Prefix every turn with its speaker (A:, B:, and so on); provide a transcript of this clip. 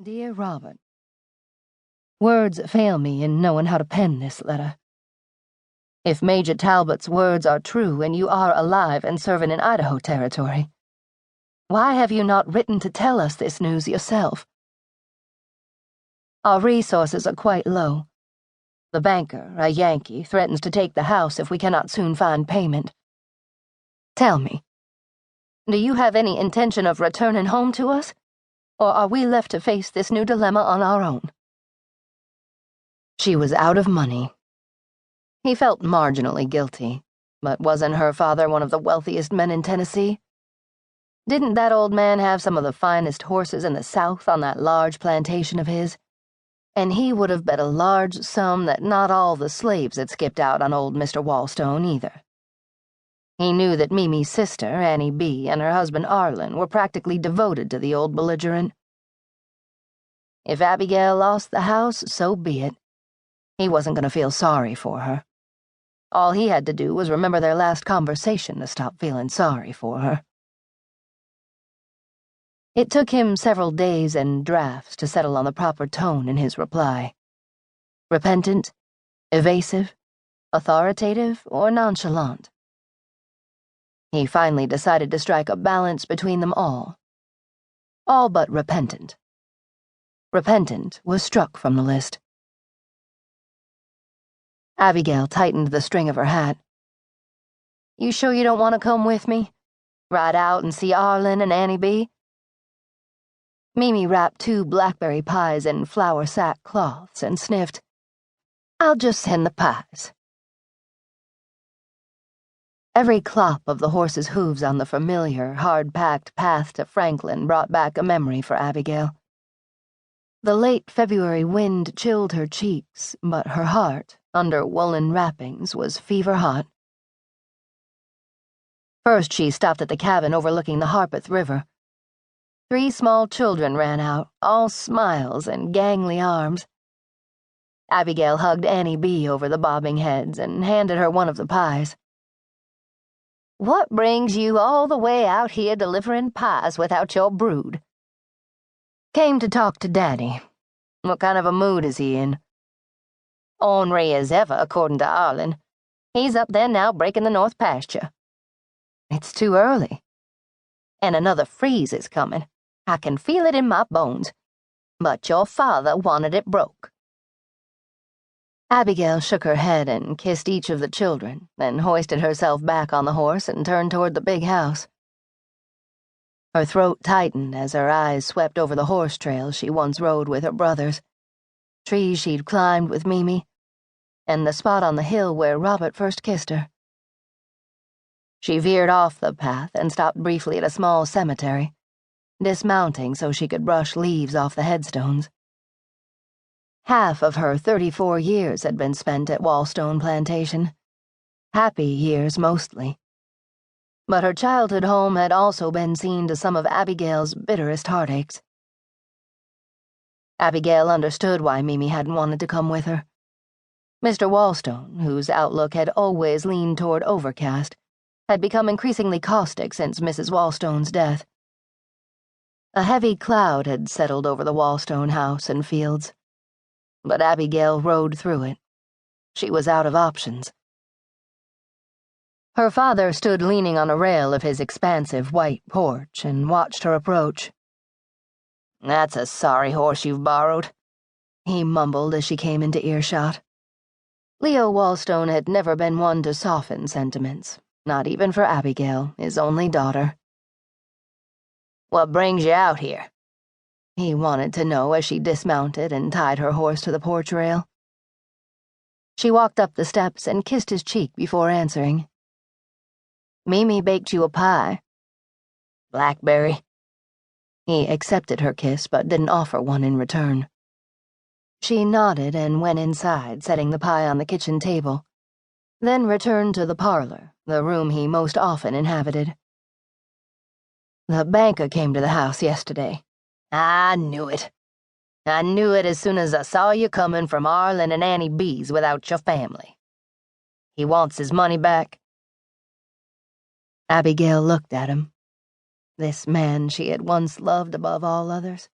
A: Dear Robert, words fail me in knowing how to pen this letter. If Major Talbot's words are true and you are alive and serving in Idaho territory, why have you not written to tell us this news yourself? Our resources are quite low. The banker, a Yankee, threatens to take the house if we cannot soon find payment. Tell me, do you have any intention of returning home to us? Or are we left to face this new dilemma on our own? She was out of money. He felt marginally guilty, but wasn't her father one of the wealthiest men in Tennessee? Didn't that old man have some of the finest horses in the South on that large plantation of his? And he would have bet a large sum that not all the slaves had skipped out on old Mr. Wallstone either. He knew that Mimi's sister, Annie B., and her husband Arlen were practically devoted to the old belligerent. If Abigail lost the house, so be it. He wasn't going to feel sorry for her. All he had to do was remember their last conversation to stop feeling sorry for her. It took him several days and drafts to settle on the proper tone in his reply. Repentant, evasive, authoritative, or nonchalant. He finally decided to strike a balance between them all. All but repentant. Repentant was struck from the list. Abigail tightened the string of her hat. You sure you don't want to come with me? Ride out and see Arlen and Annie B.? Mimi wrapped 2 blackberry pies in flour sack cloths and sniffed. I'll just send the pies. Every clop of the horse's hooves on the familiar, hard-packed path to Franklin brought back a memory for Abigail. The late February wind chilled her cheeks, but her heart, under woolen wrappings, was fever-hot. First she stopped at the cabin overlooking the Harpeth River. 3 small children ran out, all smiles and gangly arms. Abigail hugged Annie B. over the bobbing heads and handed her one of the pies. What brings you all the way out here delivering pies without your brood? Came to talk to Daddy. What kind of a mood is he in? Ornery as ever, according to Arlen. He's up there now breaking the north pasture. It's too early. And another freeze is coming. I can feel it in my bones. But your father wanted it broke. Abigail shook her head and kissed each of the children, then hoisted herself back on the horse and turned toward the big house. Her throat tightened as her eyes swept over the horse trails she once rode with her brothers, trees she'd climbed with Mimi, and the spot on the hill where Robert first kissed her. She veered off the path and stopped briefly at a small cemetery, dismounting so she could brush leaves off the headstones. Half of her 34 years had been spent at Wallstone Plantation. Happy years, mostly. But her childhood home had also been seen to some of Abigail's bitterest heartaches. Abigail understood why Mimi hadn't wanted to come with her. Mr. Wallstone, whose outlook had always leaned toward overcast, had become increasingly caustic since Mrs. Wallstone's death. A heavy cloud had settled over the Wallstone house and fields. But Abigail rode through it. She was out of options. Her father stood leaning on a rail of his expansive white porch and watched her approach. That's a sorry horse you've borrowed, he mumbled as she came into earshot. Leo Wallstone had never been one to soften sentiments, not even for Abigail, his only daughter. What brings you out here? He wanted to know as she dismounted and tied her horse to the porch rail. She walked up the steps and kissed his cheek before answering. Mimi baked you a pie. Blackberry. He accepted her kiss but didn't offer one in return. She nodded and went inside, setting the pie on the kitchen table, then returned to the parlor, the room he most often inhabited. The banker came to the house yesterday. I knew it. I knew it as soon as I saw you coming from Arlen and Annie B.'s without your family. He wants his money back. Abigail looked at him. This man she had once loved above all others.